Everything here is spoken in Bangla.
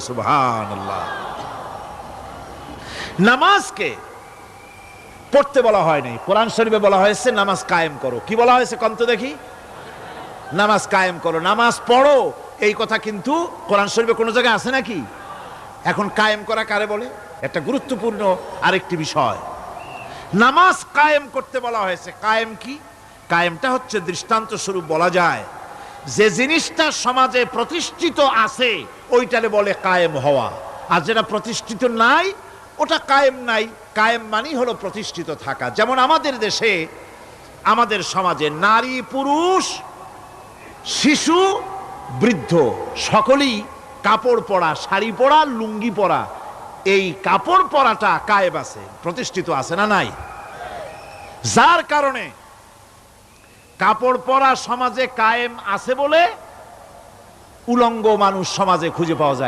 সুবহানাল্লাহ। নামাজকে পড়তে বলা হয়নি, কোরআন শরীফে বলা হয়েছে নামাজ কায়েম করো। কি বলা হয়েছে কন্ত দেখি? নামাজ কায়েম করো, নামাজ পড়ো। এই কথা কিন্তু কোরআন শরীফে কোনো জায়গায় আছে নাকি? এখন কায়েম করা কারে বলে? একটা গুরুত্বপূর্ণ আরেকটি বিষয়, নামাজ কায়েম করতে বলা হয়েছে। কায়েম কি? কায়েমটা হচ্ছে দৃষ্টান্ত স্বরূপ বলা যায় যে জিনিসটা সমাজে প্রতিষ্ঠিত আছে ওইটারে বলে কায়েম হওয়া, আর যেটা প্রতিষ্ঠিত নাই ওটা কায়েম নাই। কায়েম মানেই হলো প্রতিষ্ঠিত থাকা। যেমন আমাদের দেশে, আমাদের সমাজে নারী পুরুষ শিশু বৃদ্ধ সকলেই কাপড় পরা, শাড়ি পরা, লুঙ্গি পরা, এই কাপড় পরাটা কায়েম আছে, প্রতিষ্ঠিত আছে না নাই? যার কারণে কাপড় পরা সমাজে কায়েম আছে বলে উলঙ্গ মানুষ সমাজে খুঁজে পাওয়া যায়।